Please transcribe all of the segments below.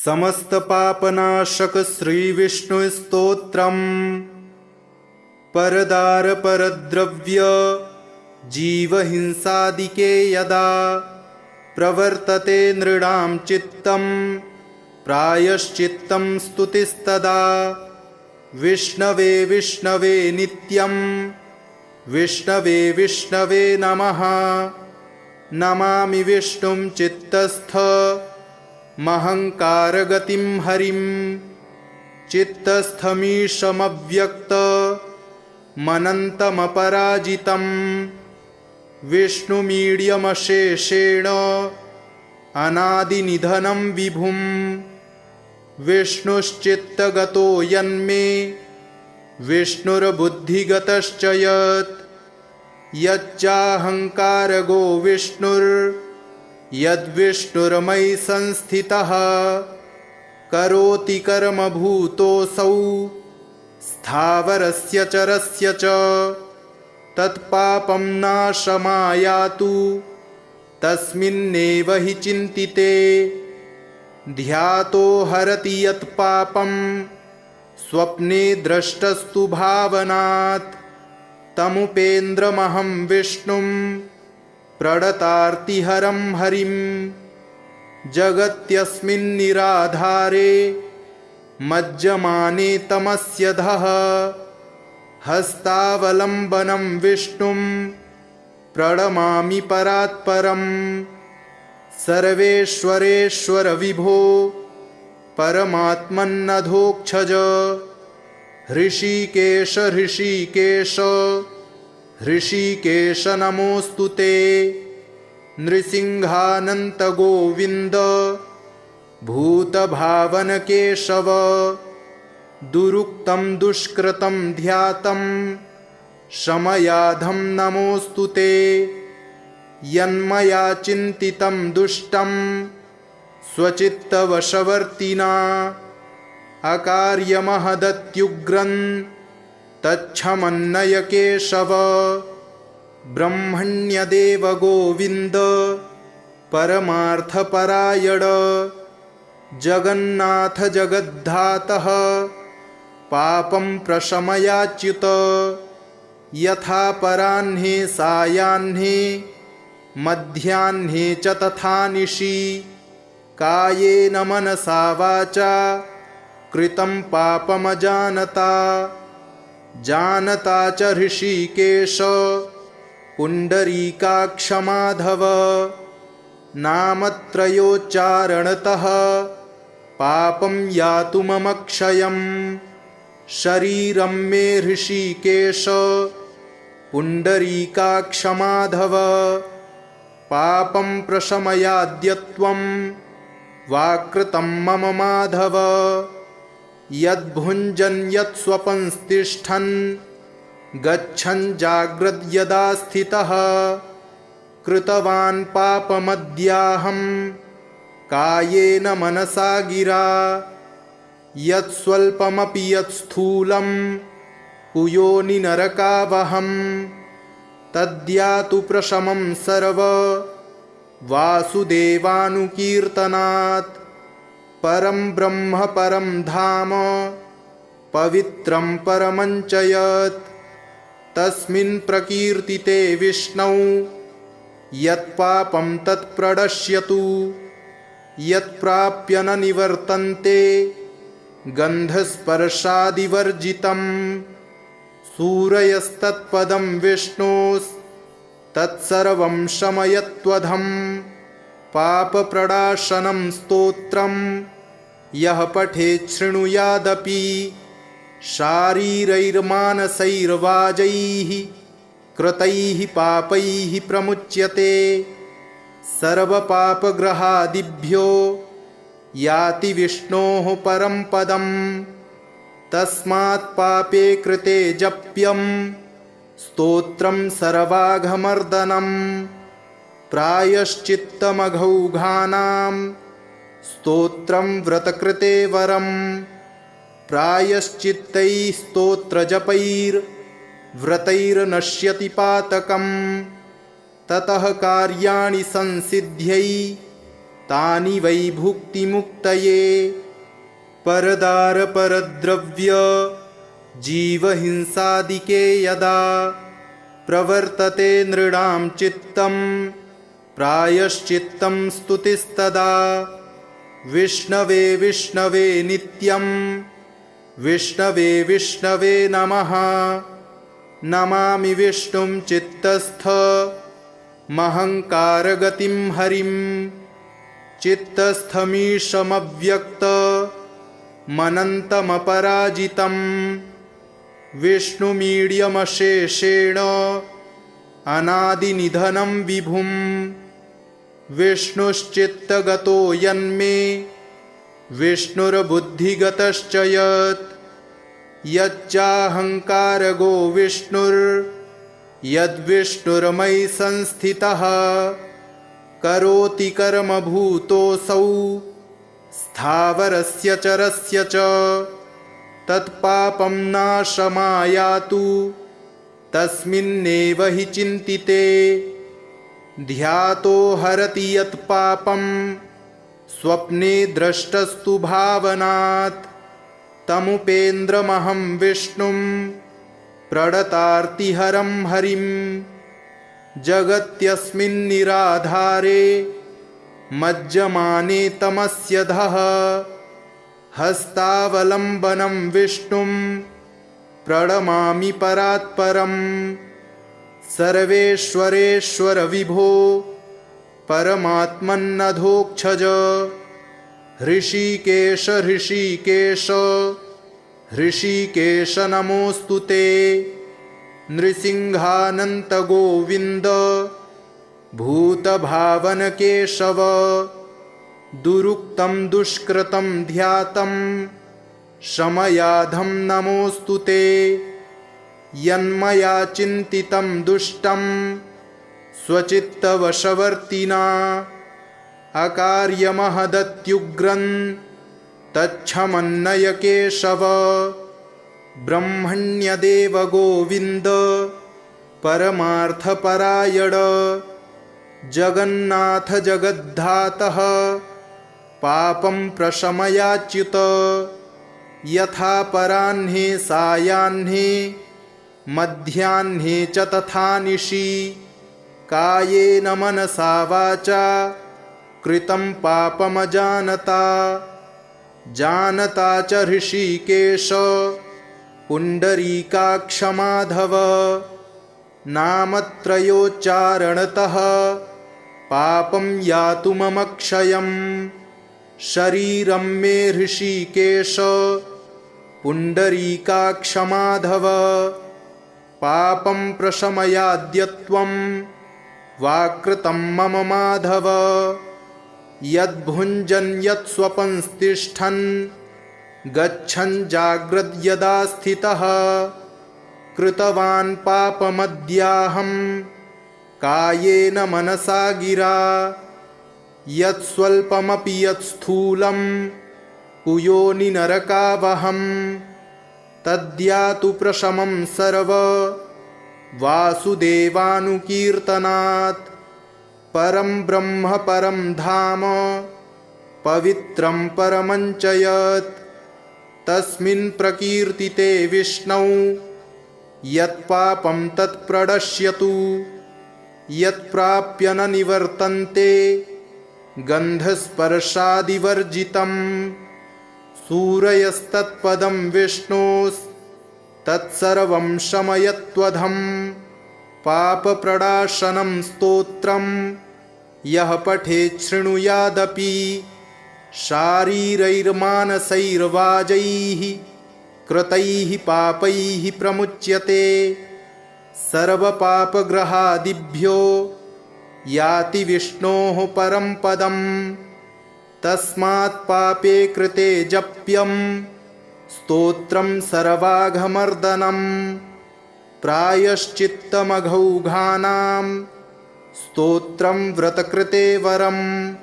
समस्त पापनाशक श्री विष्णु स्तोत्रम् परदार परद्रव्य जीवहिंसादिके यदा प्रवर्तते नृणां चित्तं प्रायश्चित्तं स्तुतिस्तदा विष्णवे विष्णवे नित्यं विष्णवे विष्णवे नमः। नमामि विष्णुं चित्तस्थ महंकारगतिं हरिं चित्तस्थमीशमव्यक्त मनन्तमपराजितं विष्णुमीड्यमशेषेण अनादिनिधनं विभुं विष्णुश्चित्तगतो यन्मे विष्णुर्बुद्धिगतश्च यत् यच्चाहंकारगो यद्विष्णुर्मयि संस्थितः करोति कर्मभूतोऽसौ स्थावरस्य चरस्य च तत्पापं नाशमायातु तस्मिन्नेव हि चिन्तिते ध्यातो हरति यत्पापं स्वप्ने द्रष्टस्तु भावनात् तमुपेन्द्रमहं विष्णुं प्रणतार्तिहरं हरिं जगत्यस्मिन्निराधारे मज्जमाने तमस्यधः हस्तावलम्बनं विष्णुं प्रणमामि परात्परं सर्वेश्वरेश्वर विभो परमात्मन्नधोक्षज हृषीकेश हृषीकेश हृषीकेश नमोऽस्तु ते नृसिंहानन्त गोविन्द भूतभावन केशव दुरुक्तं दुष्कृतं ध्यातं शमयाधं नमोऽस्तु ते यन्मया चिन्तितं दुष्टं स्वचित्तवशवर्तिना अकार्यमहदत्युग्रं तच्छमन्नय केशव ब्रह्मण्यदेव गोविन्द परमार्थपरायण जगन्नाथ जगद्धातः पापं प्रशमयाच्युत यथा पराह्ने सायाह्ने मध्याह्ने च तथा निशि कायेन मनसा वाचा कृतं पापमजानता जानता च हृषीकेश पुण्डरीकाक्ष माधव नामत्रयोच्चारणतः पापं यातु मम क्षयं शरीरं मे हृषीकेश पुण्डरीकाक्ष माधव पापं प्रशमयाद्यत्वं वाकृतं मम माधव यद्भुञ्जन् यत्स्वपंस्तिष्ठन् गच्छन् जाग्रद्यदा स्थितः कृतवान् पापमद्याहं कायेन मनसा गिरा यत्स्वल्पमपि यत्स्थूलं कुयोनिनरकावहं तद्यातु प्रशमं सर्व वासुदेवानुकीर्तनात् परं ब्रह्म परं धाम पवित्रं परमञ्च यत् तस्मिन् प्रकीर्तिते विष्णौ यत्पापं तत्प्रणश्यतु यत्प्राप्य न निवर्तन्ते गन्धस्पर्शादिवर्जितं सूरयस्तत्पदं विष्णोस्तत्सर्वं शमयत्वधं पापप्रणाशनं स्तोत्रं यः पठेत् शृणुयादपि शारीरैर्मानसैर्वाजैः कृतैः पापैः प्रमुच्यते सर्वपापग्रहादिभ्यो याति विष्णोः परं पदं तस्मात् पापे कृते जप्यं स्तोत्रं सर्वाघमर्दनं प्रायश्चित्तमघौघानां स्तोत्रं व्रतकृते वरं प्रायश्चित्तैः स्तोत्रजपैर्व्रतैर्नश्यति पातकं ततः कार्याणि संसिद्ध्यै तानि वै भुक्तिमुक्तये। परदारपरद्रव्य जीवहिंसादिके यदा प्रवर्तते नृणां चित्तं प्रायश्चित्तं स्तुतिस्तदा। विष्णवे विष्णवे नित्यं विष्णवे विष्णवे नमः। नमामि विष्णुं चित्तस्थमहङ्कारगतिं हरिं। चित्तस्थमीशमव्यक्तमनन्तमपराजितं। विष्णुमीड्यमशेषेण अनादिनिधनं विभुं। विष्णुश्चित्तगतो यन्मे विष्णुर्बुद्धिगतश्च यत्। यच्चाहङ्कारगो विष्णुर्यद्विष्णुर्मयि संस्थितः। करोति कर्मभूतोऽसौ स्थावरस्य चरस्य च। तत्पापं नाशमायातु तस्मिन्नेव हि चिन्तिते। ध्यातो हरति यत्पापं स्वप्ने द्रष्टस्तु भावनात्। तमुपेन्द्रमहं विष्णुं प्रणतार्तिहरं हरिं। जगत्यस्मिन्निराधारे मज्जमाने तमस्यधः। हस्तावलम्बनं विष्णुं प्रणमामि परात्परम्। सर्वेश्वरेश्वर विभो परमात्मन्नधोक्षज। हृषीकेश हृषीकेश हृषीकेश नमोऽस्तु ते। नृसिंहानन्त गोविन्द भूतभावन केशव। दुरुक्तं दुष्कृतं ध्यातं शमयाधं नमोऽस्तु ते। यन्मया चिन्तितं दुष्टं स्वचित्तवशवर्तिना अकार्यमहदत्युग्रं तच्छमन्नय केशव। ब्रह्मण्यदेव गोविन्द परमार्थपरायण। जगन्नाथ जगद्धातः पापं प्रशमयाच्युत। यथा पराह्ने सायाह्ने मध्याह्ने च तथा निशि। कायेन मनसा वाचा कृतं पापमजानता। जानता च हृषीकेश पुण्डरीकाक्षमाधव। नामत्रयोच्चारणतः पापं यातु मम क्षयम्। शरीरं मे हृषीकेश पुण्डरीकाक्षमाधव। पापं प्रशमयाद्यत्वं वाकृतं मम माधव। यद्भुञ्जन् यत्स्वपंस्तिष्ठन् गच्छन् जाग्रद्यदा स्थितः। कृतवान् पापमद्याहं कायेन मनसा गिरा। यत्स्वल्पमपि यत्स्थूलं कुयोनिनरकावहं। तद्यातु प्रशमं सर्व वासुदेवानुकीर्तनात्। परं ब्रह्म परं धाम पवित्रं परमं च यत्। तस्मिन् प्रकीर्तिते विष्णौ यत्पापं तत्प्रणश्यतु। यत्प्राप्य न निवर्तन्ते गन्धस्पर्शादिवर्जितं। सूरयस्तत्पदं विष्णोस्तत्सर्वं शमयत्वधं। पापप्रणाशनं स्तोत्रं यः पठेत् शृणुयादपि। शारीरैर्मानसैर्वाजैः कृतैः पापैः प्रमुच्यते। सर्वपापग्रहादिभ्यो याति विष्णोः परं पदम्। तस्मात् पापे कृते जप्यं स्तोत्रं सर्वाघमर्दनं। प्रायश्चित्तमघौघानां स्तोत्रं व्रतकृते वरम्।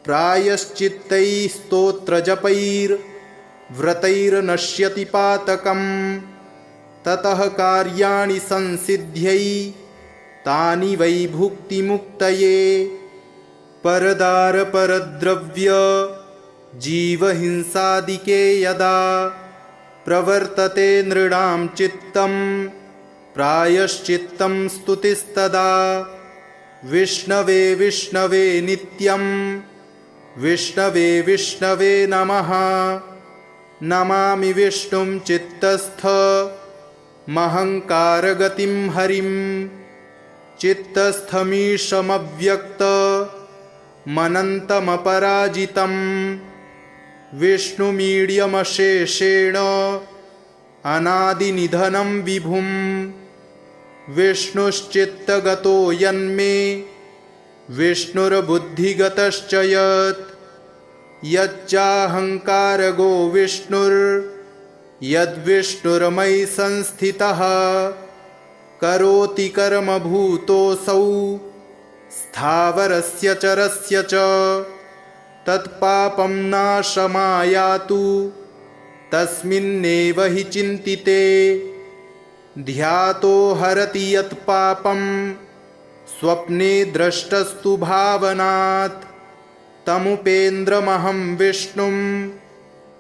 प्रायश्चित्तैः स्तोत्रजपैर्व्रतैर्नश्यति पातकम्। ततः कार्याणि संसिद्ध्यै तानि वै भुक्तिमुक्तये। परदारपरद्रव्य जीवहिंसादिके यदा प्रवर्तते नृणां चित्तं प्रायश्चित्तं स्तुतिस्तदा विष्णवे विष्णवे नित्यं विष्णवे विष्णवे नमः। नमामि विष्णुं चित्तस्थ महङ्कारगतिं हरिं चित्तस्थमीशमव्यक्त मनन्तमपराजितं विष्णुमीड्यमशेषेण अनादिनिधनं विभुं विष्णुश्चित्तगतो यन्मे विष्णुर्बुद्धिगतश्च यत् यच्चाहङ्कारगो विष्णुर्यद्विष्णुर्मयि संस्थितः करोति कर्मभूतोऽसौ स्थावरस्य चरस्य च तत्पापं नाशमायातु तस्मिन्नेव हि चिन्तिते ध्यातो हरति यत्पापं स्वप्ने द्रष्टस्तु भावनात् तमुपेन्द्रमहं विष्णुं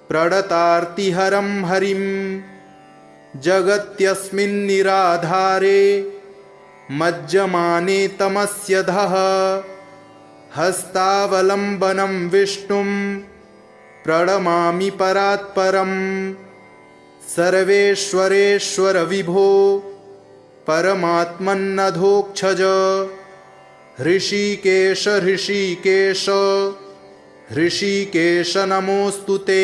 प्रणतार्तिहरं हरिं जगत्यस्मिन्निराधारे मज्जमाने तमस्यधः हस्तावलम्बनं विष्णुं प्रणमामि परात्परं सर्वेश्वरेश्वर विभो परमात्मन्नधोक्षज हृषीकेश हृषीकेश हृषीकेश नमोऽस्तु ते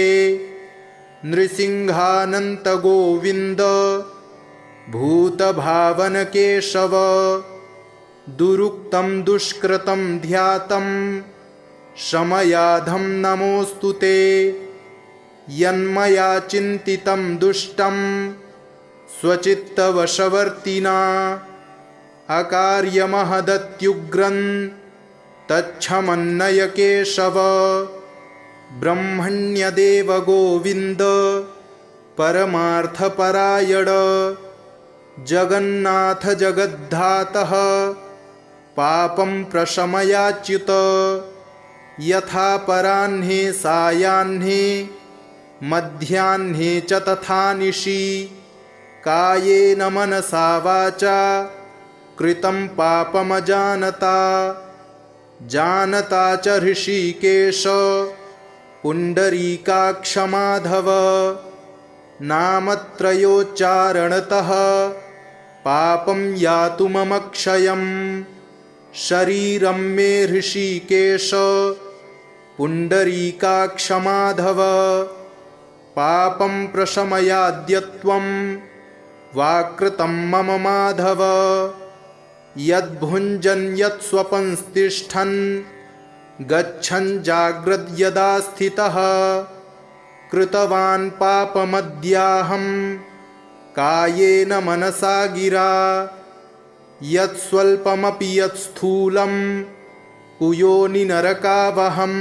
नृसिंहानन्त गोविन्द भूतभावन केशव दुरुक्तं दुष्कृतं ध्यातं शमयाधं नमोऽस्तु ते यन्मया चिन्तितं दुष्टं स्वचित्तवशवर्तिना अकार्यमहदत्युग्रं तच्छमन्नय केशव ब्रह्मण्यदेव गोविन्द परमार्थपरायण जगन्नाथ जगद्धातः पापं प्रशमयाच्युत यथा पराह्ने सायाह्ने मध्याह्ने च तथा निशि कायेन मनसा वाचा कृतं पापमजानता जानता च हृषीकेश पुण्डरीकाक्ष माधव नामत्रयोच्चारणतः पापं यातुममक्षयं शरीरं मे हृषीकेश पुण्डरीकाक्ष माधव पापं प्रशमयाद्यत्वं वाकृतं मम माधव यद्भुञ्जन् यत्स्वपंस्तिष्ठन् गच्छन् जाग्रद्यदा स्थितः कृतवान् पापमद्याहं कायेन मनसा गिरा यत्स्वल्पमपि यत्स्थूलं कुयोनिनरकावहं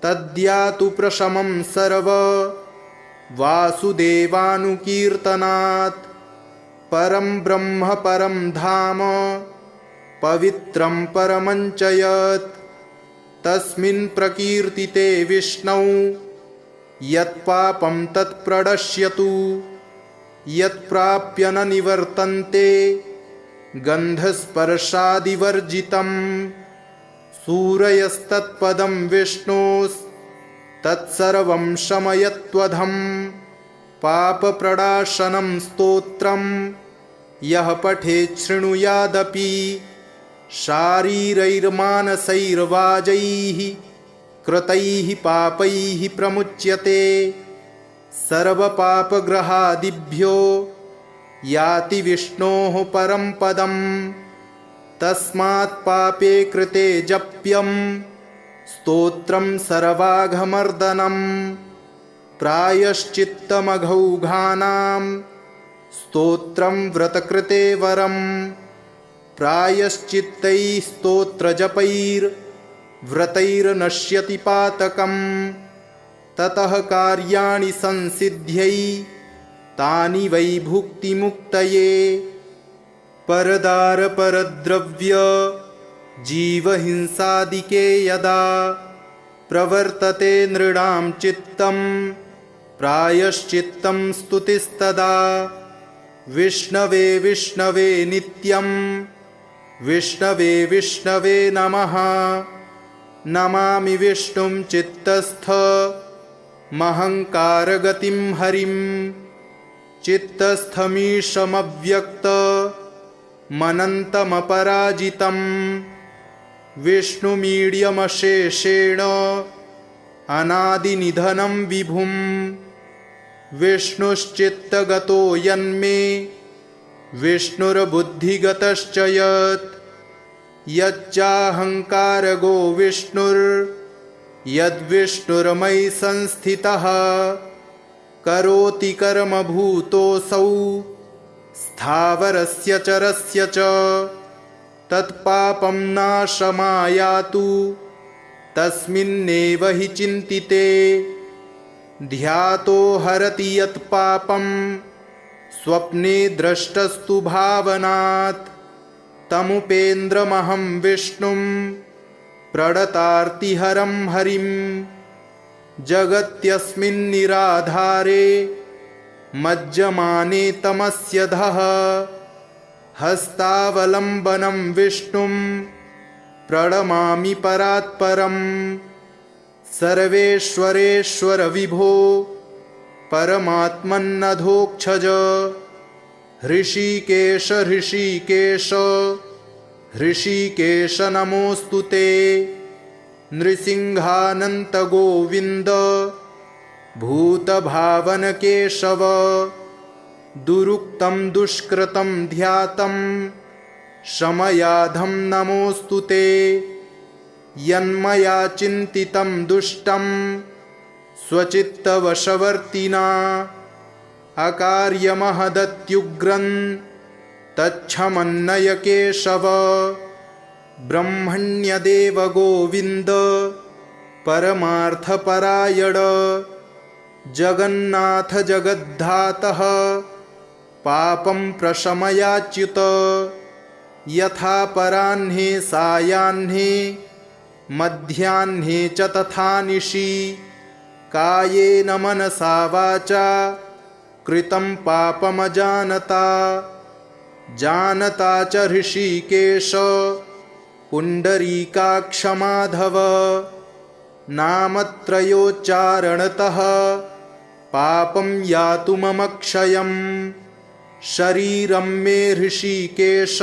तद्यातु प्रशमं सर्व वासुदेवानुकीर्तनात् परं ब्रह्म परं धाम पवित्रं परमं च यत् तस्मिन् प्रकीर्तिते विष्णौ यत्पापं तत्प्रणश्यतु यत्प्राप्य न निवर्तन्ते गन्धस्पर्शादिवर्जितं सूरयस्तत्पदं विष्णोस्तत्सर्वं शमयत्वधं पापप्रणाशनं स्तोत्रं यः पठेत् शृणुयादपि शारीरैर्मानसैर्वाजैः कृतैः पापैः प्रमुच्यते सर्वपापग्रहादिभ्यो याति विष्णोः परं पदं तस्मात् पापे कृते जप्यं स्तोत्रं सर्वाघमर्दनं प्रायश्चित्तमघौघानां स्तोत्रं व्रतकृते वरं प्रायश्चित्तैः स्तोत्रजपैर्व्रतैर्नश्यति पातकं ततः कार्याणि संसिद्ध्यै तानि वै भुक्तिमुक्तये परदारपरद्रव्य जीवहिंसादिके यदा प्रवर्तते नृणां चित्तं प्रायश्चित्तं स्तुतिस्तदा विष्णवे विष्णवे नित्यं विष्णवे विष्णवे नमः। नमामि विष्णुं चित्तस्थमहङ्कारगतिं हरिं चित्तस्थमीशमव्यक्तमनन्तमपराजितं विष्णुमीड्यमशेषेण अनादिनिधनं विभुं विष्णुश्चित्तगतो यन्मे विष्णुर्बुद्धिगतश्च यत् यच्चाहङ्कारगो विष्णुर्यद्विष्णुर्मयि संस्थितः करोति कर्मभूतोऽसौ स्थावरस्य चरस्य च तत्पापं नाशमायातु तस्मिन्नेव हि चिन्तिते ध्यातो हरति यत्पापं स्वप्ने द्रष्टस्तु भावनात् तमुपेन्द्रमहं विष्णुं प्रणतार्तिहरं हरिं जगत्यस्मिन्निराधारे मज्जमाने तमस्यधः हस्तावलम्बनं विष्णुं प्रणमामि परात्परं सर्वेश्वरेश्वर विभो परमात्मन्नधोक्षज हृषीकेश हृषीकेश हृषीकेश नमोऽस्तु ते नृसिंहानन्त गोविन्द भूतभावनकेशव दुरुक्तं दुष्कृतं ध्यातं शमयाधं नमोऽस्तु ते यन्मया चिन्तितं दुष्टं स्वचित्तवशवर्तिना अकार्यमहदत्युग्रं तच्छमन्नय केशव ब्रह्मण्यदेव गोविन्द परमार्थपरायण जगन्नाथ जगद्धातः पापं प्रशमयाच्युत यथा पराह्ने सायाह्ने मध्याह्ने च तथा निशि कायेन मनसा वाचा कृतं पापमजानता जानता च हृषीकेश पुण्डरीकाक्ष माधव नामत्रयोच्चारणतः पापं यातु मम क्षयं शरीरं मे हृषीकेश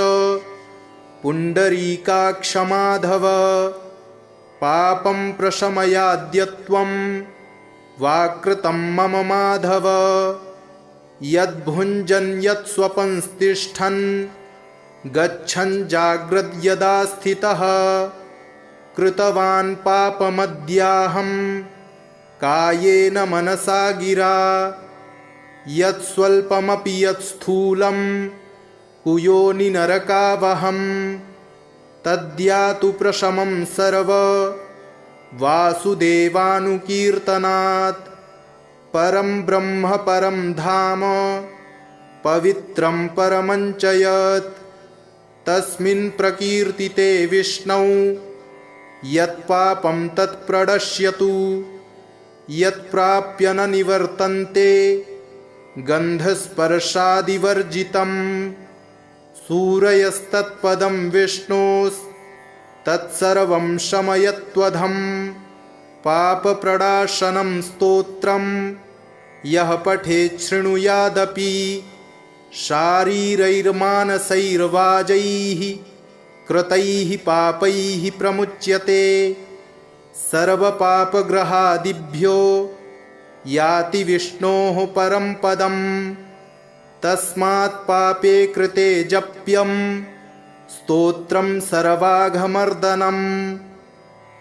पुण्डरीकाक्ष माधव पापं प्रशमयाद्यत्वं वाकृतं मम माधव यद्भुञ्जन् यत्स्वपंस्तिष्ठन् गच्छन् जाग्रद्यदा स्थितः कृतवान् पापमद्याहं कायेन मनसा गिरा यत्स्वल्पमपि यत्स्थूलं कुयोनिनरकावहं तद्यातु प्रशमं सर्व वासुदेवानुकीर्तनात् परं ब्रह्म परं धाम पवित्रं परमञ्च यत् तस्मिन् प्रकीर्तिते विष्णौ यत्पापं तत्प्रणश्यतु यत्प्राप्य न निवर्तन्ते गन्धस्पर्शादिवर्जितं सूरयस्तत्पदं विष्णोस्तत्सर्वं शमयत्वधं पापप्रणाशनं स्तोत्रं यः पठेत् शृणुयादपि शारीरैर्मानसैर्वाजैः कृतैः पापैः प्रमुच्यते सर्वपापग्रहादिभ्यो याति विष्णोः परं पदं तस्मात् पापे कृते जप्यं स्तोत्रं सर्वाघमर्दनं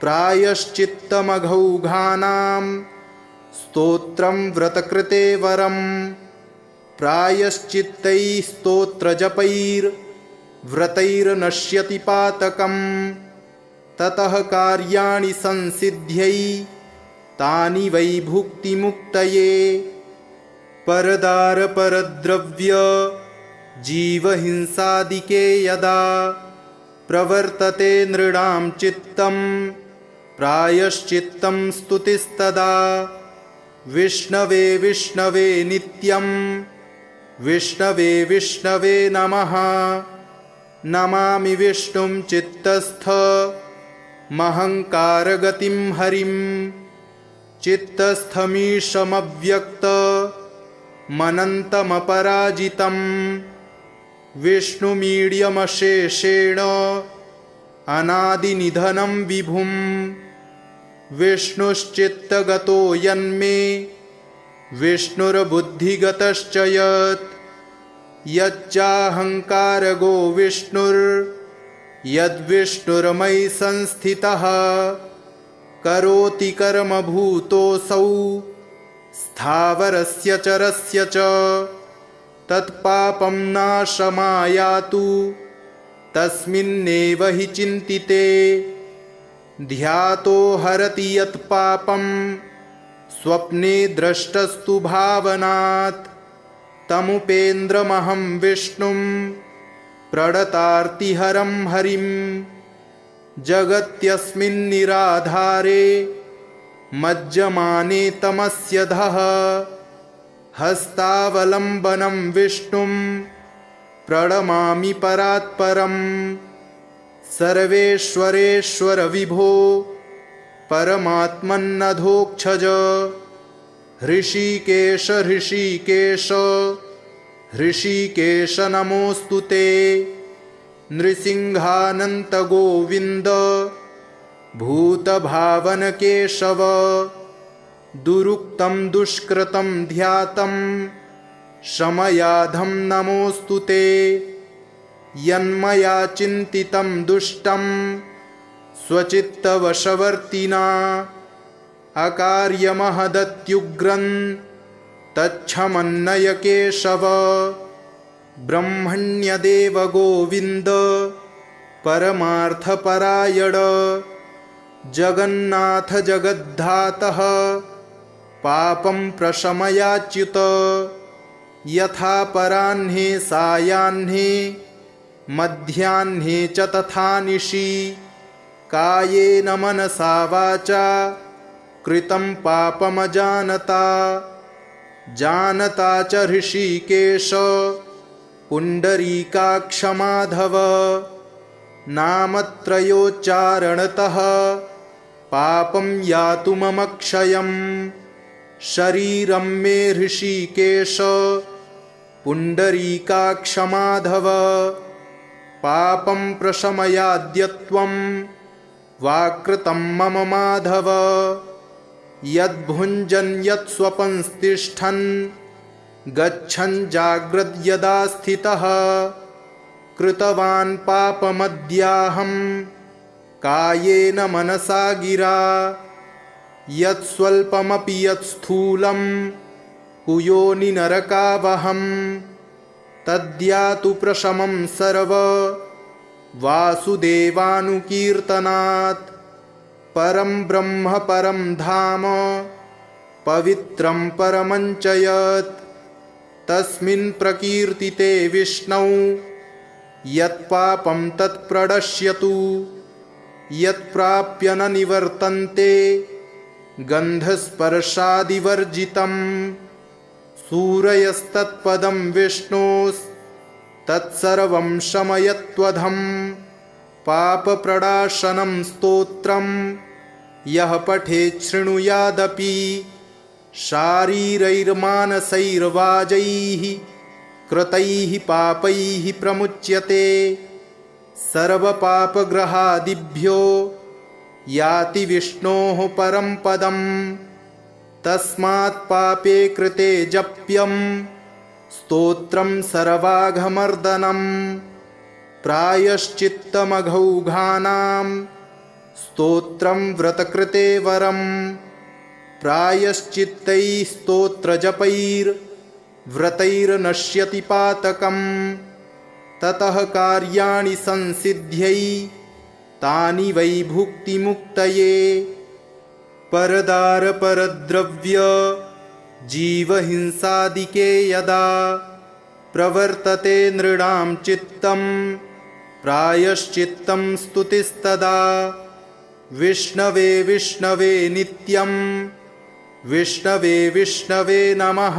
प्रायश्चित्तमघौघानां स्तोत्रं व्रतकृते वरं प्रायश्चित्तैः स्तोत्रजपैर्व्रतैर्नश्यति पातकं ततः कार्याणि संसिद्ध्यै तानि वै भुक्तिमुक्तये परदारपरद्रव्य जीवहिंसादिके यदा प्रवर्तते नृणां चित्तं प्रायश्चित्तं स्तुतिस्तदा विष्णवे विष्णवे नित्यं विष्णवे विष्णवे नमः। नमामि विष्णुं चित्तस्थमहङ्कारगतिं हरिं चित्तस्थमीशमव्यक्तमनन्तमपराजितं विष्णुमीड्यमशेषेण अनादिनिधनं विभुं विष्णुश्चित्तगतो यन्मे विष्णुर्बुद्धिगतश्च यत् यच्चाहङ्कारगो विष्णुर्यद्विष्णुर्मयि संस्थितः करोति कर्मभूतोऽसौ स्थावरस्य चरस्य च तत्पापं नाशमायातु तस्मिन्नेव हि चिन्तिते ध्यातो हरति यत्पापं स्वप्ने द्रष्टस्तु भावनात् तमुपेन्द्रमहं विष्णुं प्रणतार्तिहरं हरिं जगत्यस्मिन्निराधारे मज्जमाने तमस्यधः हस्तावलम्बनं विष्णुं प्रणमामि परात्परम् सर्वेश्वरेश्वर विभो परमात्मन्नधोक्षज हृषीकेश हृषीकेश हृषीकेश नमोऽस्तु ते नृसिंहानन्त गोविन्द भूतभावन केशव दुरुक्तं दुष्कृतं ध्यातं शमयाधं नमोऽस्तु ते यन्मया चिन्तितं दुष्टं स्वचित्तवशवर्तिना अकार्यमहदत्युग्रं तच्छमन्नय केशव ब्रह्मण्यदेव गोविन्द परमार्थपरायण जगन्नाथ जगद्धातः पापं प्रशमयाच्युत यथा पराह्ने सायाह्ने मध्याह्ने च तथा निशि कायेन मनसा वाचा कृतं पापमजानता जानता च हृषीकेश पुण्डरीकाक्षमाधव नामत्रयोच्चारणतः पापं यातु मम क्षयं शरीरं मे हृषीकेश पुण्डरीकाक्षमाधव पापं प्रशमयाद्यत्वं वाकृतं मम माधव यद्भुञ्जन् यत्स्वपंस्तिष्ठन् गच्छन् जाग्रद्यदा स्थितः कृतवान् पापमद्याहं कायेन मनसा गिरा यत्स्वल्पमपि यत्स्थूलं कुयोनिनरकावहं तद्यातु प्रशमं सर्व वासुदेवानुकीर्तनात् परं ब्रह्म परं धाम पवित्रं परमं च यत् तस्मिन् प्रकीर्तिते विष्णौ यत्पापं तत्प्रणश्यतु यत्प्राप्य न निवर्तन्ते गन्धस्पर्शादिवर्जितं सूरयस्तत्पदं विष्णोस्तत्सर्वं शमयत्वधं पापप्रणाशनं स्तोत्रं यः पठेत् शृणुयादपि शारीरैर्मानसैर्वाजैः कृतैः पापैः प्रमुच्यते सर्वपापग्रहादिभ्यो याति विष्णोः परं पदं तस्मात् पापे कृते जप्यं स्तोत्रं सर्वाघमर्दनं प्रायश्चित्तमघौघानां स्तोत्रं व्रतकृते वरं प्रायश्चित्तैः स्तोत्रजपैर्व्रतैर्नश्यति पातकं ततः कार्याणि संसिद्ध्यै तानि वै भुक्तिमुक्तये परदारपरद्रव्य जीवहिंसादिके यदा प्रवर्तते नृणां चित्तं प्रायश्चित्तं स्तुतिस्तदा विष्णवे विष्णवे नित्यं विष्णवे विष्णवे नमः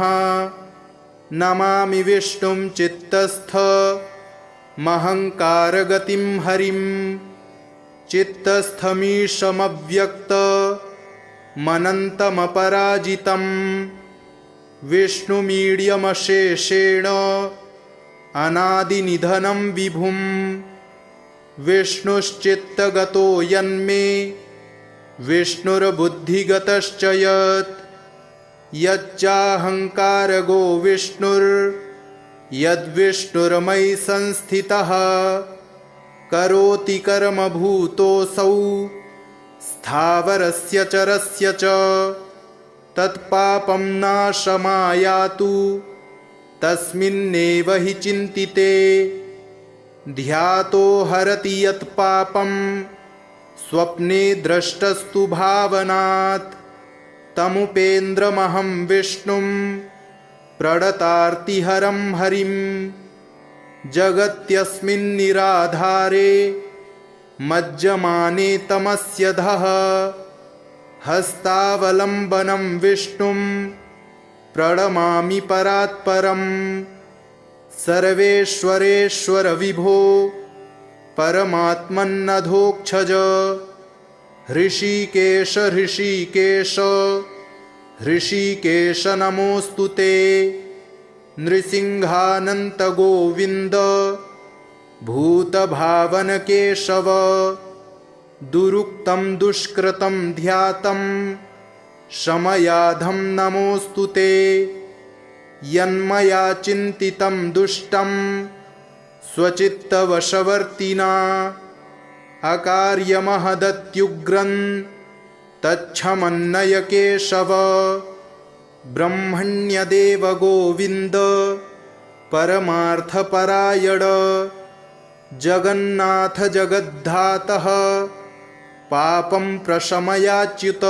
नमामि विष्णुं चित्तस्थ महङ्कारगतिं हरिं चित्तस्थमीशमव्यक्तमनन्तमपराजितं विष्णुमीड्यमशेषेण अनादिनिधनं विभुं विष्णुश्चित्तगतो यन्मे विष्णुर्बुद्धिगतश्च यत् यच्चाहङ्कारगो विष्णुर्यद्विष्णुर्मयि संस्थितः करोति कर्मभूतोऽसौ स्थावरस्य चरस्य च तत्पापं नाशमायातु तस्मिन्नेव हि चिन्तिते ध्यातो हरति यत्पापं स्वप्ने द्रष्टस्तु भावनात् तमुपेन्द्रमहं विष्णुं प्रणतार्तिहरं हरिं जगत्यस्मिन्निराधारे मज्जमाने तमस्यधः हस्तावलम्बनं विष्णुं प्रणमामि परात्परं सर्वेश्वरेश्वर विभो परमात्मन्नधोक्षज हृषीकेश हृषीकेश हृषीकेश नमोऽस्तु ते नृसिंहानन्त गोविन्द भूतभावनकेशव दुरुक्तं दुष्कृतं ध्यातं शमयाधं नमोऽस्तु ते यन्मया चिन्तितं दुष्टं स्वचित्तवशवर्तिना अकार्यमहदत्युग्रं तच्छमन्नय केशव ब्रह्मण्यदेव गोविन्द परमार्थपरायण जगन्नाथ जगद्धातः पापं प्रशमयाच्युत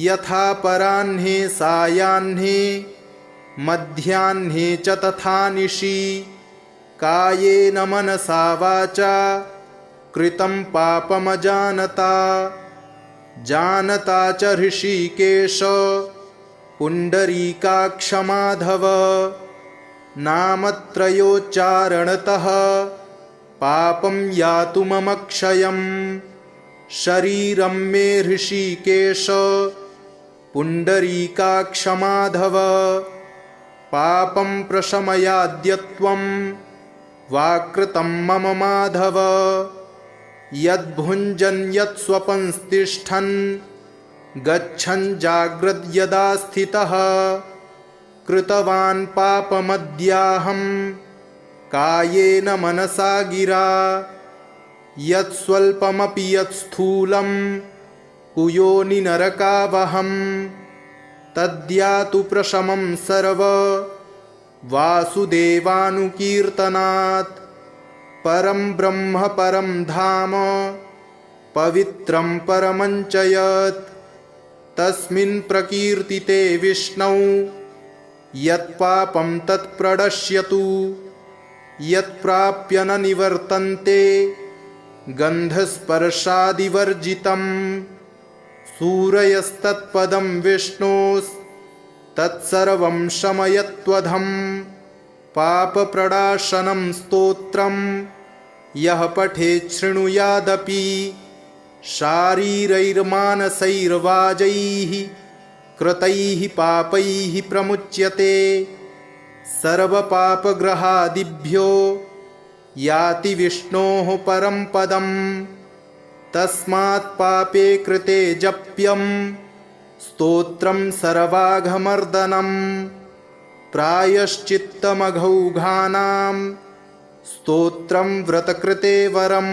यथा पराह्ने सायाह्ने मध्याह्ने च तथा निशि कायेन मनसा वाचा कृतं पापमजानता जानता च हृषीकेश पुण्डरीकाक्षमाधव नामत्रयोच्चारणतः पापं यातु मम क्षयं शरीरं मे हृषीकेश पुण्डरीकाक्षमाधव पापं प्रशमयाद्यत्वं वाकृतं मम माधव यद्भुञ्जन् यत्स्वपंस्तिष्ठन् गच्छन् जाग्रद्यदा स्थितः कृतवान् पापमद्याहं कायेन मनसा गिरा यत्स्वल्पमपि यत्स्थूलं कुयोनिनरकावहं तद्यातु प्रशमं सर्व वासुदेवानुकीर्तनात् परं ब्रह्म परं धाम पवित्रं परमं च यत् तस्मिन् प्रकीर्तिते विष्णौ यत्पापं तत्प्रणश्यतु यत्प्राप्य न निवर्तन्ते गन्धस्पर्शादिवर्जितं सूरयस्तत्पदं विष्णोस्तत्सर्वं शमयत्वधं पापप्रणाशनं स्तोत्रं यः पठेत् शृणुयादपि शारीरैर्मानसैर्वाजैः कृतैः पापैः प्रमुच्यते सर्वपापग्रहादिभ्यो याति विष्णोः परं पदं तस्मात् पापे कृते जप्यं स्तोत्रं सर्वाघमर्दनं प्रायश्चित्तमघौघानां स्तोत्रं व्रतकृते वरं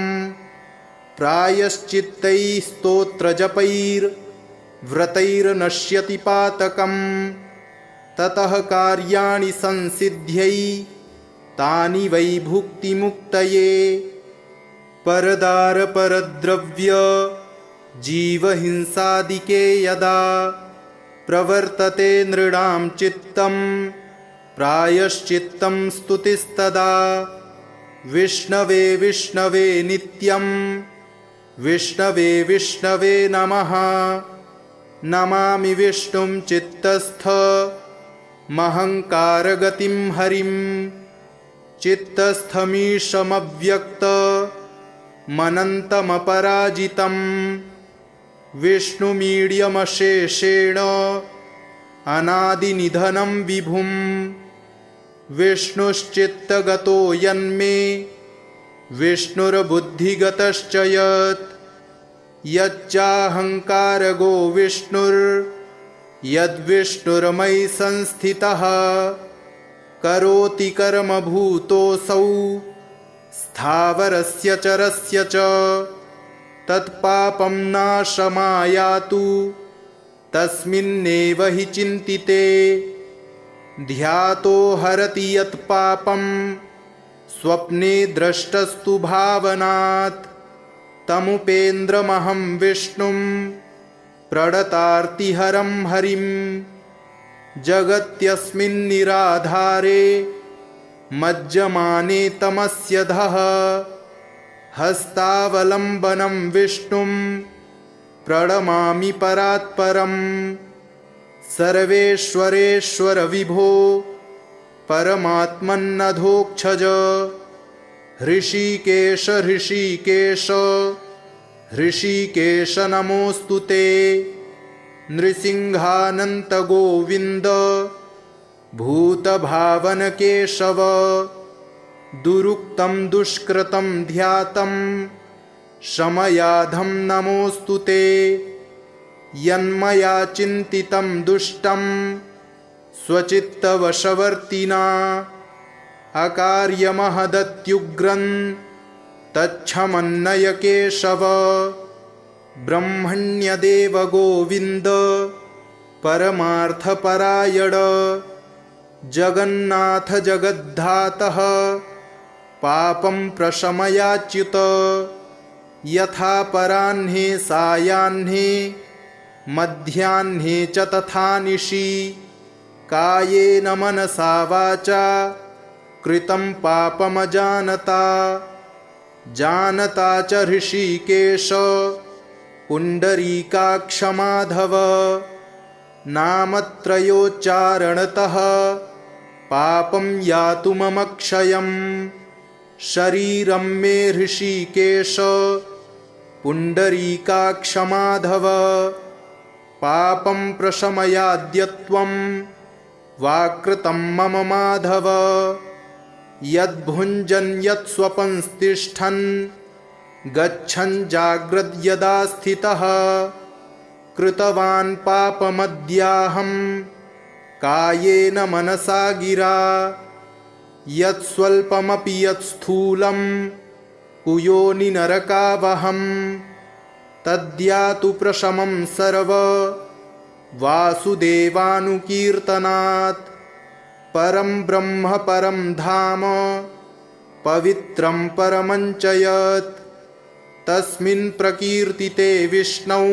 प्रायश्चित्तैः स्तोत्रजपैर्व्रतैर्नश्यति पातकं ततः कार्याणि संसिद्ध्यै तानि वै भुक्तिमुक्तये परदारपरद्रव्य जीवहिंसादिके यदा प्रवर्तते नृणां चित्तं प्रायश्चित्तं स्तुतिस्तदा विष्णवे विष्णवे नित्यं विष्णवे विष्णवे नमः। नमामि विष्णुं चित्तस्थमहङ्कारगतिं हरिं चित्तस्थमीशमव्यक्तमनन्तमपराजितं विष्णुमीड्यमशेषेण अनादिनिधनं विभुं विष्णुश्चित्तगतो यन्मे विष्णुर्बुद्धिगतश्च यत् यच्चाहङ्कारगो विष्णुर्यद्विष्णुर्मयि संस्थितः करोति कर्मभूतोऽसौ स्थावरस्य चरस्य च तत्पापं नाशमायातु तस्मिन्नेव हि चिन्तिते ध्यातो हरति यत्पापं स्वप्ने द्रष्टस्तु भावनात् तमुपेन्द्रमहं विष्णुं प्रणतार्तिहरं हरिं जगत्यस्मिन्निराधारे मज्जमाने तमस्यधः हस्तावलम्बनं विष्णुं प्रणमामि परात्परम् सर्वेश्वरेश्वर विभो परमात्मन्नधोक्षज हृषीकेश हृषीकेश हृषीकेश नमोऽस्तु ते नृसिंहानन्त गोविन्द भूतभावन केशव दुरुक्तं दुष्कृतं ध्यातं शमयाधं नमोऽस्तु ते यन्मया चिन्तितं दुष्टं स्वचित्तवशवर्तिना अकार्यमहदत्युग्रं तच्छमन्नय केशव ब्रह्मण्यदेव गोविन्द परमार्थपरायण जगन्नाथ जगद्धातः पापं प्रशमयाच्युत यथा पराह्ने सायाह्ने मध्याह्ने च तथा निशि कायेन मनसा वाचा कृतं पापमजानता जानता च हृषीकेश पुण्डरीकाक्ष माधव नामत्रयोच्चारणतः पापं यातु मम क्षयम् शरीरं मे हृषीकेश पुण्डरीकाक्ष माधव पापं प्रशमयाद्यत्वं वाकृतं मम माधव यद्भुञ्जन् यत्स्वपंस्तिष्ठन् गच्छन् जाग्रद्यदा स्थितः कृतवान् पापमद्याहं कायेन मनसा गिरा यत्स्वल्पमपि यत्स्थूलं कुयोनिनरकावहं तद्यातु प्रशमं सर्व वासुदेवानुकीर्तनात् परं ब्रह्म परं धाम पवित्रं परमञ्च यत् तस्मिन् प्रकीर्तिते विष्णौ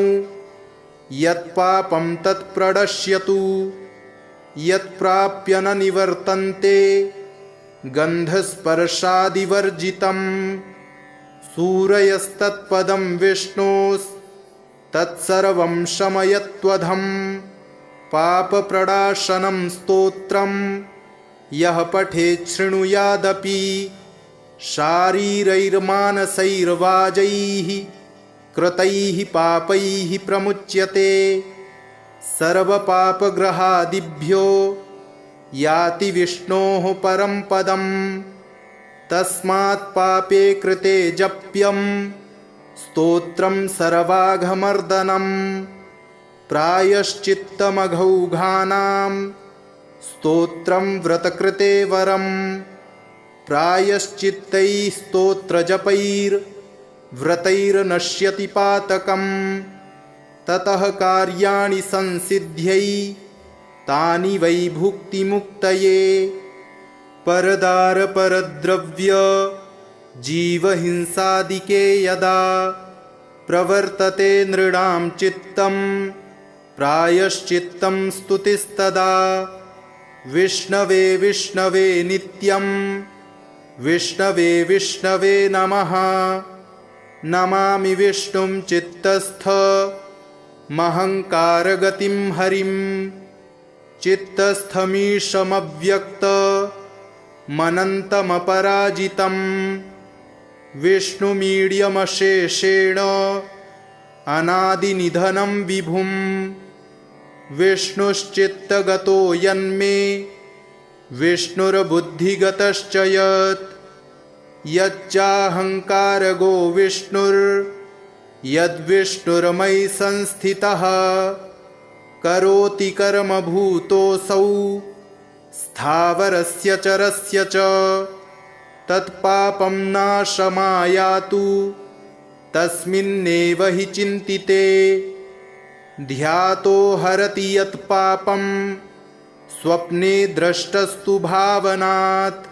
यत्पापं तत्प्रणश्यतु यत्प्राप्य न निवर्तन्ते गन्धस्पर्शादिवर्जितं सूरयस्तत्पदं विष्णोस्तत्सर्वं शमयत्वधं पापप्रणाशनं स्तोत्रं यः पठेत् शृणुयादपि शारीरैर्मानसैर्वाजैः कृतैः पापैः प्रमुच्यते सर्वपापग्रहादिभ्यो याति विष्णोः परं पदं तस्मात् पापे कृते जप्यं स्तोत्रं सर्वाघमर्दनं प्रायश्चित्तमघौघानां स्तोत्रं व्रतकृते वरं प्रायश्चित्तैः स्तोत्रजपैर्व्रतैर्नश्यति पातकम् ततः कार्याणि संसिद्ध्यै तानि वै भुक्तिमुक्तये परदारपरद्रव्य जीवहिंसादिके यदा प्रवर्तते नृणां चित्तं प्रायश्चित्तं स्तुतिस्तदा विष्णवे विष्णवे नित्यं विष्णवे विष्णवे नमः। नमामि विष्णुं चित्तस्थमहङ्कारगतिं हरिं चित्तस्थमीशमव्यक्तमनन्तमपराजितं विष्णुमीड्यमशेषेण अनादिनिधनं विभुं विष्णुश्चित्तगतो यन्मे विष्णुर्बुद्धिगतश्च यत् यच्चाहङ्कारगो विष्णुर्यद्विष्णुर्मयि संस्थितः करोति कर्मभूतोऽसौ स्थावरस्य चरस्य च तत्पापं नाशमायातु तस्मिन्नेव हि चिन्तिते ध्यातो हरति यत्पापं स्वप्ने द्रष्टस्तु भावनात्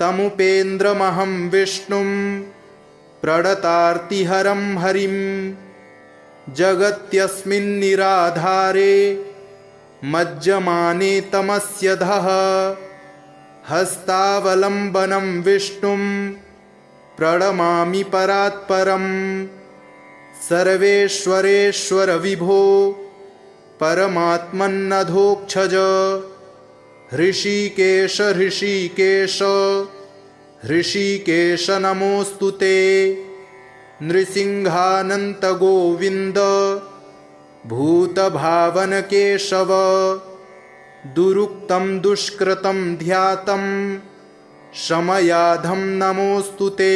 तमुपेन्द्रमहं विष्णुं प्रणतार्तिहरं हरिं जगत्यस्मिन्निराधारे मज्जमाने तमस्यधः हस्तावलम्बनं विष्णुं प्रणमामि परात्परं सर्वेश्वरेश्वर विभो परमात्मन्नधोक्षज हृषीकेश हृषीकेश हृषीकेश नमोऽस्तु ते नृसिंहानन्त गोविन्द भूतभावनकेशव दुरुक्तं दुष्कृतं ध्यातं शमयाधं नमोऽस्तु ते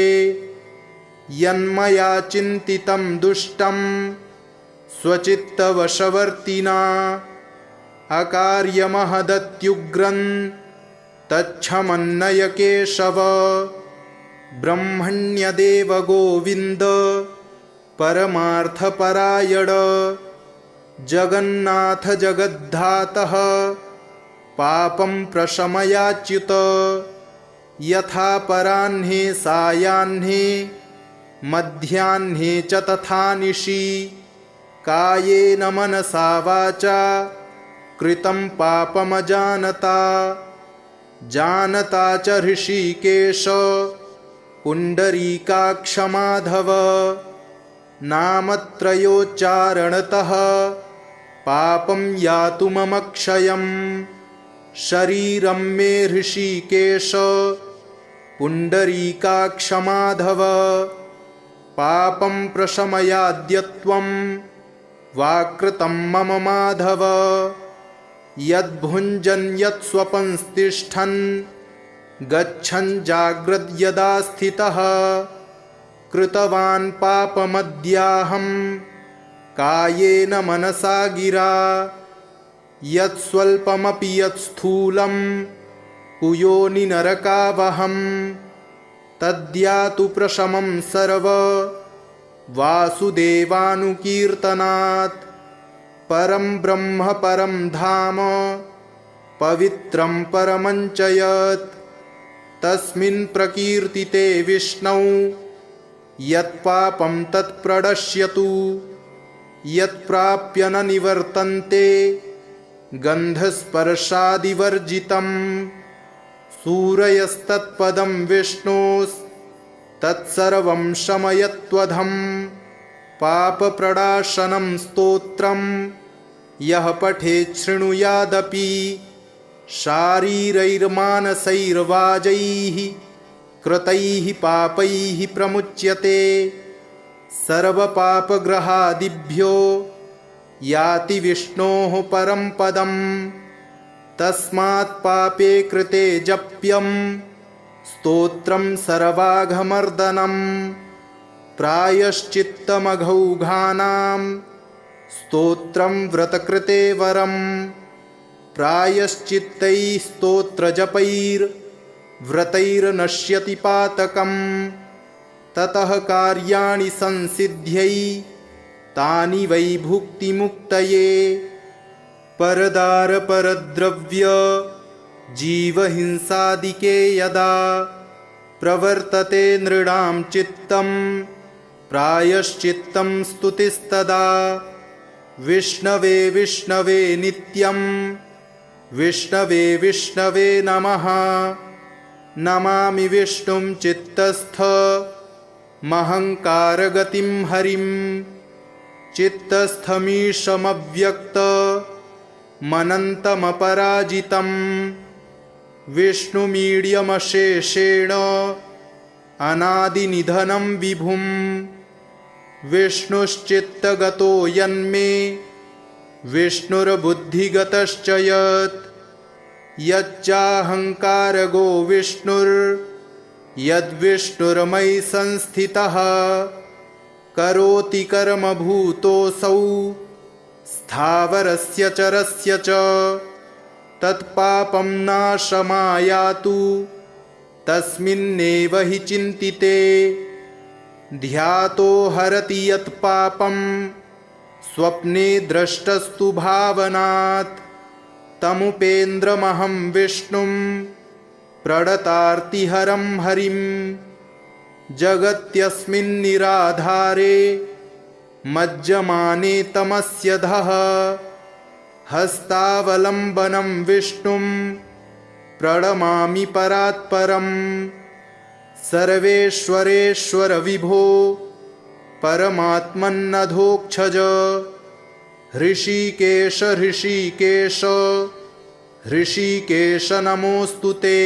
यन्मया चिन्तितं दुष्टं स्वचित्तवशवर्तिना अकार्यमहदत्युग्रं तच्छमन्नय केशव ब्रह्मण्यदेव गोविन्द परमार्थपरायण जगन्नाथ जगद्धातः पापं प्रशमयाच्युत यथा पराह्ने सायाह्ने मध्याह्ने च तथा निशि कायेन मनसा वाचा कृतं पापमजानता जानता च हृषीकेश पुण्डरीकाक्षमाधव नामत्रयोच्चारणतः पापं यातु मम क्षयं शरीरं मे हृषीकेश पुण्डरीकाक्षमाधव पापं प्रशमयाद्यत्वं वाकृतं मम माधव यद्भुञ्जन् यत्स्वपंस्तिष्ठन् गच्छन् जाग्रद्यदा स्थितः कृतवान् पापमद्याहं कायेन मनसा गिरा यत्स्वल्पमपि यत्स्थूलं कुयोनिनरकावहं तद्यातु प्रशमं सर्व वासुदेवानुकीर्तनात् परं ब्रह्म परं धाम पवित्रं परमञ्च यत् तस्मिन् प्रकीर्तिते विष्णौ यत्पापं तत्प्रणश्यतु यत्प्राप्य न निवर्तन्ते गन्धस्पर्शादिवर्जितं सूरयस्तत्पदं विष्णोस्तत्सर्वं शमयत्वधं पापप्रणाशनं स्तोत्रं यः पठेत् शृणुयादपि शारीरैर्मानसैर्वाजैः कृतैः पापैः प्रमुच्यते सर्वपापग्रहादिभ्यो याति विष्णोः परं पदं तस्मात् पापे कृते जप्यं स्तोत्रं सर्वाघमर्दनं प्रायश्चित्तमघौघानां स्तोत्रं व्रतकृते वरं प्रायश्चित्तैः स्तोत्रजपैर्व्रतैर्नश्यति पातकं ततः कार्याणि संसिद्ध्यै तानि वै भुक्तिमुक्तये परदारपरद्रव्य जीवहिंसादिके यदा प्रवर्तते नृणां चित्तं प्रायश्चित्तं स्तुतिस्तदा विष्णवे विष्णवे नित्यं विष्णवे विष्णवे नमः नमामि विष्णुं चित्तस्थमहङ्कारगतिं हरिं चित्तस्थमीशमव्यक्तमनन्तमपराजितं विष्णुमीड्यमशेषेण अनादिनिधनं विभुं विष्णुश्चित्तगतो यन्मे विष्णुर्बुद्धिगतश्च यत् यच्चाहङ्कारगो विष्णुर्यद्विष्णुर्मयि संस्थितः करोति कर्मभूतोऽसौ स्थावरस्य चरस्य च तत्पापं नाशमायातु तस्मिन्नेव हि चिन्तिते ध्यातो हरति यत्पापं स्वप्ने द्रष्टस्तु भावनात् तमुपेन्द्रमहं विष्णुं प्रणतार्तिहरं हरिं जगत्यस्मिन्निराधारे मज्जमाने तमस्यधः हस्तावलम्बनं विष्णुं प्रणमामि परात्परं सर्वेश्वरेश्वर विभो परमात्मन्नधोक्षज हृषीकेश हृषीकेश हृषीकेश नमोऽस्तु ते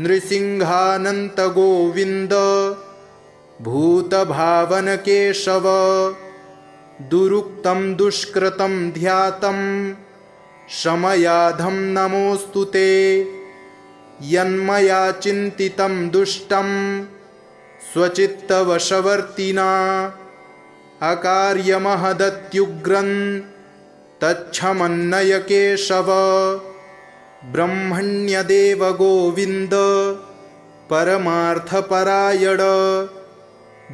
नृसिंहानन्त गोविन्द भूतभावनकेशव दुरुक्तं दुष्कृतं ध्यातं शमयाधं नमोऽस्तु ते यन्मया चिन्तितं दुष्टं स्वचित्तवशवर्तिना अकार्यमहदत्युग्रन् तच्छमन्नय केशव ब्रह्मण्यदेव गोविन्द परमार्थपरायण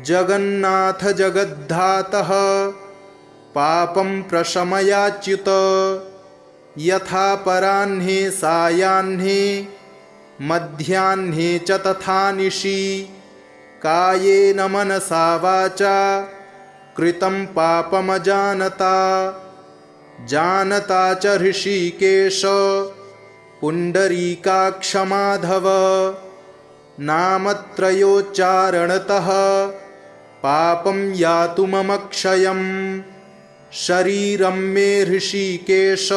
जगन्नाथ जगद्धातः पापं प्रशमयाच्युत यथा पराह्ने सायाह्ने मध्याह्ने च तथा निशि कायेन मनसा वाचा कृतं पापमजानता जानता च हृषीकेश पुण्डरीकाक्षमाधव नामत्रयोच्चारणतः पापं यातु मम क्षयं शरीरं मे हृषीकेश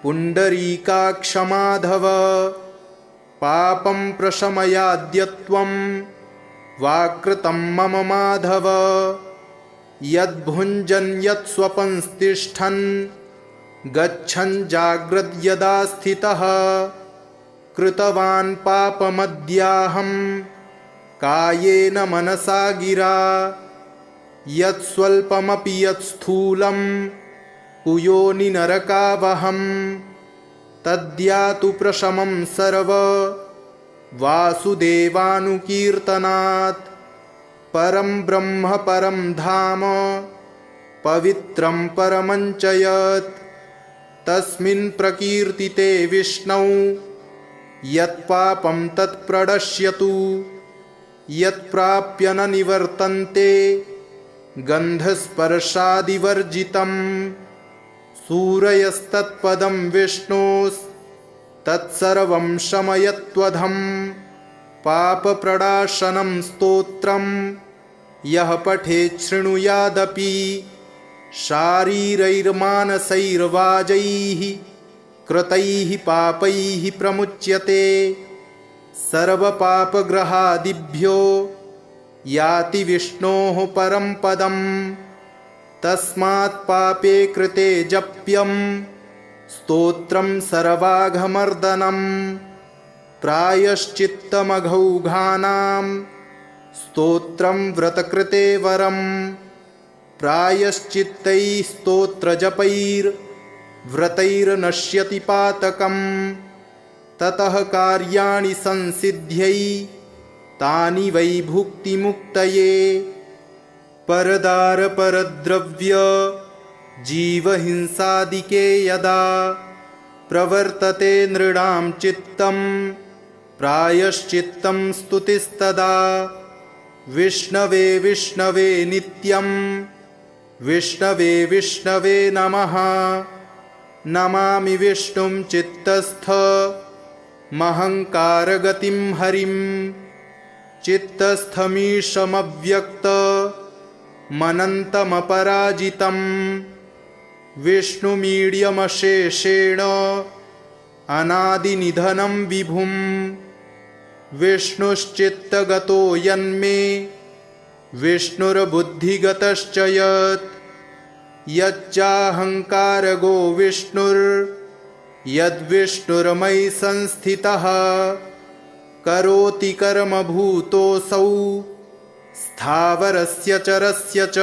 पुण्डरीकाक्षमाधव पापं प्रशमयाद्यत्वं वाकृतं मम माधव यद्भुञ्जन् यत्स्वपंस्तिष्ठन् गच्छन् जाग्रद्यदा स्थितः कृतवान् पापमद्याहं कायेन मनसा गिरा यत्स्वल्पमपि यत्स्थूलं कुयोनिनरकावहं तद्यातु प्रशमं सर्व वासुदेवानुकीर्तनात् परं ब्रह्म परं धाम पवित्रं परमञ्च यत् तस्मिन् प्रकीर्तिते विष्णौ यत्पापं तत्प्रणश्यतु यत्प्राप्य न निवर्तन्ते गन्धस्पर्शादिवर्जितं सूरयस्तत्पदं विष्णोस्तत्सर्वं शमयत्वधं पापप्रणाशनं स्तोत्रं यः पठेत् शृणुयादपि शारीरैर्मानसैर्वाजैः कृतैः पापैः प्रमुच्यते सर्वपापग्रहादिभ्यो याति विष्णोः परं पदं तस्मात् पापे कृते जप्यं स्तोत्रं सर्वाघमर्दनं प्रायश्चित्तमघौघानां स्तोत्रं व्रतकृते वरं प्रायश्चित्तैः स्तोत्रजपैर्व्रतैर्नश्यति पातकं ततः कार्याणि संसिद्ध्यै तानि वै भुक्तिमुक्तये परदारपरद्रव्य जीवहिंसादिके यदा प्रवर्तते नृणां चित्तं प्रायश्चित्तं स्तुतिस्तदा विष्णवे विष्णवे नित्यं विष्णवे विष्णवे नमः नमामि विष्णुं चित्तस्थ महङ्कारगतिं हरिं चित्तस्थमीशमव्यक्तमनन्तमपराजितं विष्णुमीड्यमशेषेण अनादिनिधनं विभुं विष्णुश्चित्तगतो यन्मे विष्णुर्बुद्धिगतश्च यत् यच्चाहङ्कारगो विष्णुर्यद्विष्णुर्मयि संस्थितः करोति कर्मभूतोऽसौ स्थावरस्य चरस्य च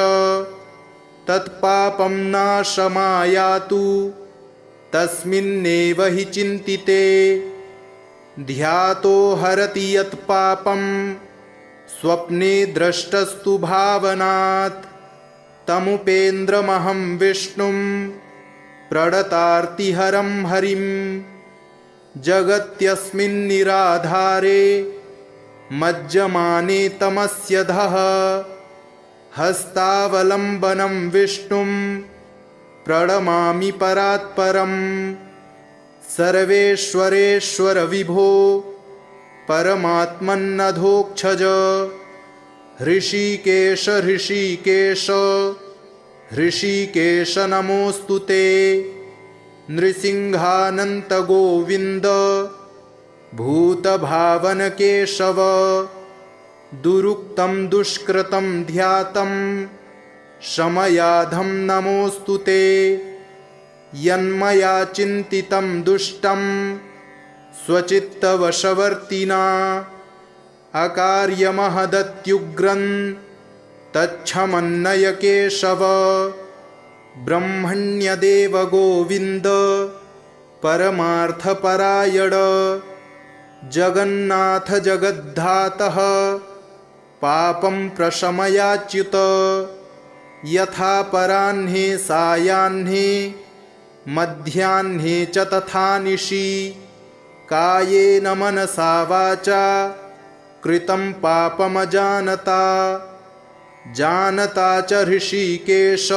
तत्पापं नाशमायातु तस्मिन्नेव हि चिन्तिते ध्यातो हरति यत्पापं स्वप्ने द्रष्टस्तु भावनात् तमुपेन्द्रमहं विष्णुं प्रणतार्तिहरं हरिं जगत्यस्मिन्निराधारे मज्जमाने तमस्यधः हस्तावलम्बनं विष्णुं प्रणमामि परात्परं सर्वेश्वरेश्वर विभो परमात्मन्नधोक्षज हृषीकेश हृषीकेश हृषीकेश नमोऽस्तु ते नृसिंहानन्त गोविन्द भूतभावनकेशव दुरुक्तं दुष्कृतं ध्यातं शमयाधं नमोऽस्तु ते यन्मया चिन्तितं दुष्टं स्वचित्तवशवर्तिना अकार्यमहदत्युग्रं तच्छमन्नय केशव ब्रह्मण्यदेव गोविन्द परमार्थपरायण जगन्नाथ जगद्धातः पापं प्रशमयाच्युत यथा पराह्ने सायाह्ने मध्याह्ने च तथा निशि कायेन मनसा वाचा कृतं पापमजानता जानता च हृषीकेश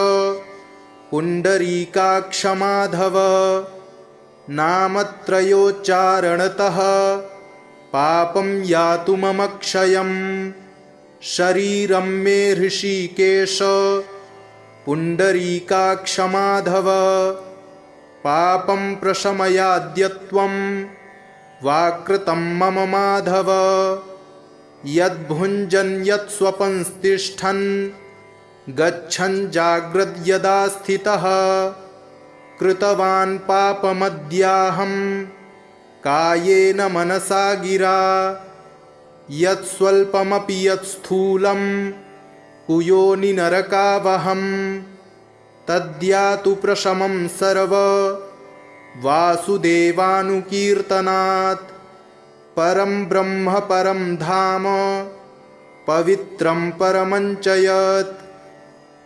पुण्डरीकाक्षमाधव नामत्रयोच्चारणतः पापं यातु मम क्षयं शरीरं मे हृषीकेश पुण्डरीकाक्षमाधव पापं प्रशमयाद्यत्वं वाकृतं मम माधव यद्भुञ्जन् यत्स्वपंस्तिष्ठन् गच्छन् जाग्रद्यदा स्थितः कृतवान् पापमद्याहं कायेन मनसा गिरा यत्स्वल्पमपि यत्स्थूलं कुयोनिनरकावहं तद्यातु प्रशमं सर्व वासुदेवानुकीर्तनात् परं ब्रह्म परं धाम पवित्रं परमं च यत्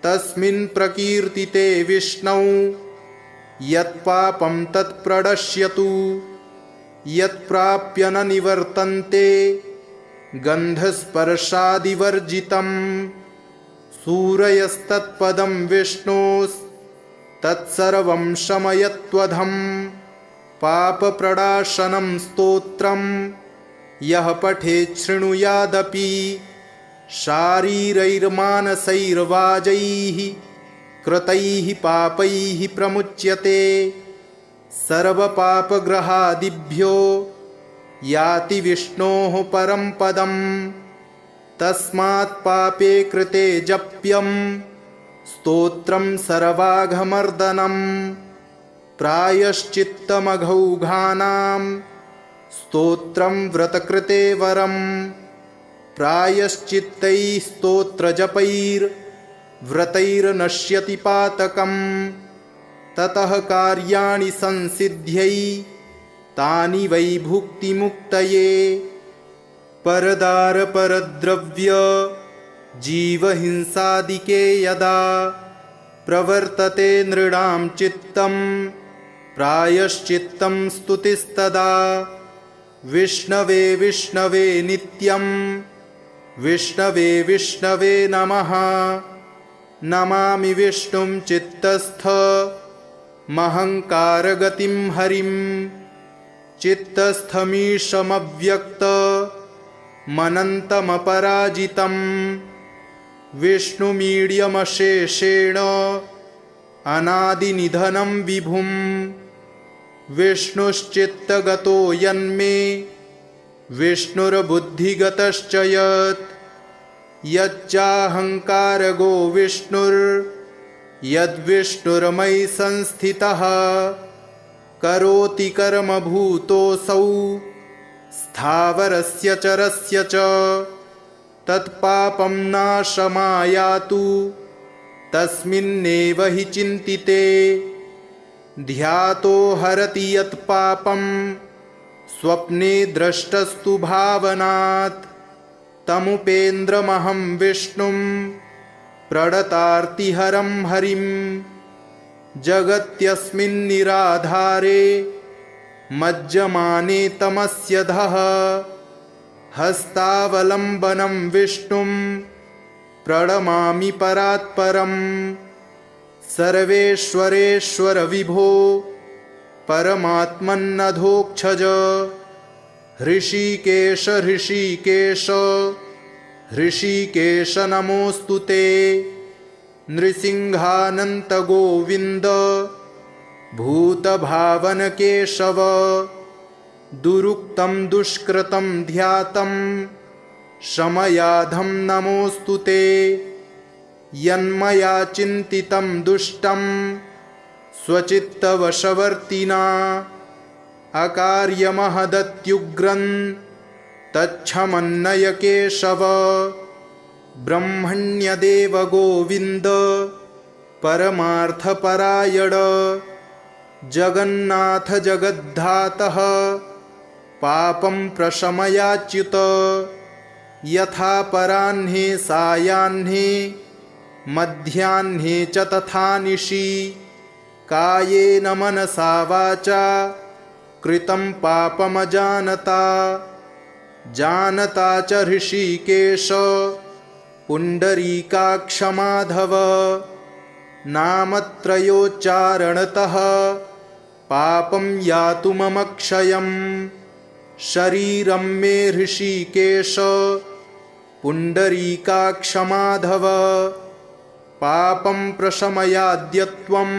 तस्मिन् प्रकीर्तिते विष्णौ यत्पापं तत्प्रणश्यतु यत्प्राप्य न निवर्तन्ते गन्धस्पर्शादिवर्जितं सूरयस्तत्पदं विष्णोस्तत्सर्वं शमयत्वधं पापप्रणाशनं स्तोत्रं यः पठेत् शृणुयादपि शारीरैर्मानसैर्वाजैः कृतैः पापैः प्रमुच्यते सर्वपापग्रहादिभ्यो याति विष्णोः परं पदं तस्मात् पापे कृते जप्यं स्तोत्रं सर्वाघमर्दनं प्रायश्चित्तमघौघानां स्तोत्रं व्रतकृते वरं प्रायश्चित्तैः स्तोत्रजपैर्व्रतैर्नश्यति पातकं ततः कार्याणि संसिद्ध्यै तानि वै भुक्तिमुक्तये परदारपरद्रव्य जीवहिंसादिके यदा प्रवर्तते नृणां चित्तं प्रायश्चित्तं स्तुतिस्तदा विष्णवे विष्णवे नित्यं विष्णवे विष्णवे नमः नमामि विष्णुं चित्तस्थ महङ्कारगतिं हरिं चित्तस्थमीशमव्यक्तमनन्तमपराजितं विष्णुमीड्यमशेषेण अनादिनिधनं विभुं विष्णुश्चित्तगतो यन्मे विष्णुर्बुद्धिगतश्च यत् यच्चाहङ्कारगो विष्णुर्यद्विष्णुर्मयि संस्थितः करोति कर्मभूतोऽसौ स्थावरस्य चरस्य च तत्पापं नाशमायातु तस्मिन्नेव हि चिन्तिते ध्यातो हरति यत्पापं स्वप्ने द्रष्टस्तु भावनात् तमुपेन्द्रमहं विष्णुं प्रणतार्तिहरं हरिं जगत्यस्मिन्निराधारे मज्जमाने तमस्यधः हस्तावलम्बनं विष्णुं प्रणमामि परात्परं सर्वेश्वरेश्वर विभो परमात्मन्नधोक्षज हृषीकेश हृषीकेश हृषीकेश नमोऽस्तु ते नृसिंहानन्त गोविन्द भूतभावन केशव दुरुक्तं दुष्कृतं ध्यातं शमयाधं नमोऽस्तु ते यन्मया चिन्तितं दुष्टं स्वचित्तवशवर्तिना अकार्यमहदत्युग्रं तच्छमन्नय केशव ब्रह्मण्यदेव गोविन्द परमार्थपरायण जगन्नाथ जगद्धातः पापं प्रशमयाच्युत यथा पराह्ने सायाह्ने मध्याह्ने च तथा निशि कायेन मनसा वाचा कृतं पापमजानता जानता च हृषीकेश पुण्डरीकाक्ष माधव नामत्रयोच्चारणतः पापं यातु मम क्षयं शरीरं मे हृषीकेश पुण्डरीकाक्ष माधव पापं प्रशमयाद्यत्वं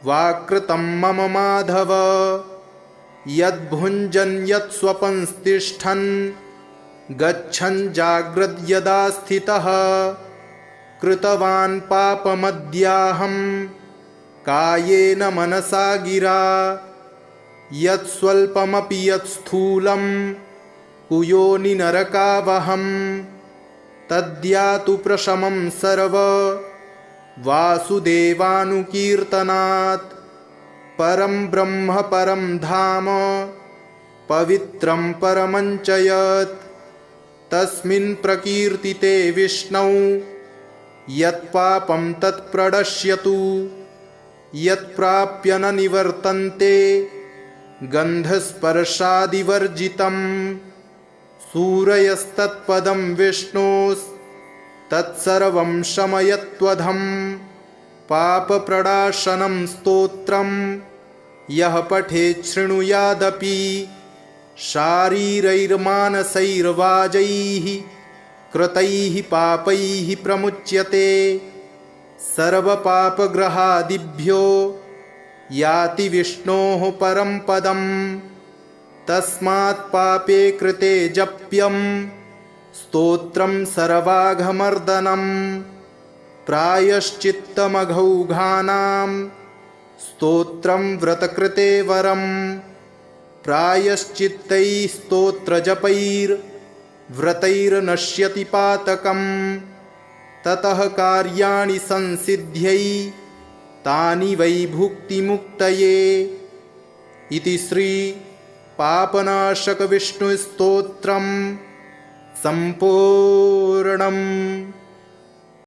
वाकृतं मम माधव यद्भुञ्जन् यत्स्वपंस्तिष्ठन् गच्छन् जाग्रद्यदा स्थितः कृतवान् पापमद्याहं कायेन मनसा गिरा यत्स्वल्पमपि यत्स्थूलं कुयोनिनरकावहं तद्यातु प्रशमं सर्व वासुदेवानुकीर्तनात् परं ब्रह्म परं धाम पवित्रं परमं च यत् तस्मिन् प्रकीर्तिते विष्णौ यत्पापं तत्प्रणश्यतु यत्प्राप्य न निवर्तन्ते गन्धस्पर्शादिवर्जितं सूरयस्तत्पदं विष्णोस्तत्सर्वं शमयत्वधं पापप्रणाशनं स्तोत्रं यः पठेत् शृणुयादपि शारीरैर्मानसैर्वाजैः कृतैः पापैः प्रमुच्यते सर्वपापग्रहादिभ्यो याति विष्णोः परं पदं तस्मात् पापे कृते जप्यं स्तोत्रं सर्वाघमर्दनं प्रायश्चित्तमघौघानां स्तोत्रं व्रतकृते वरं प्रायश्चित्तैः स्तोत्रजपैर्व्रतैर्नश्यति पातकं ततः कार्याणि संसिद्ध्यै तानि वै भुक्तिमुक्तये इति श्री पापनाशक विष्णुस्तोत्रं सम्पूर्णम्।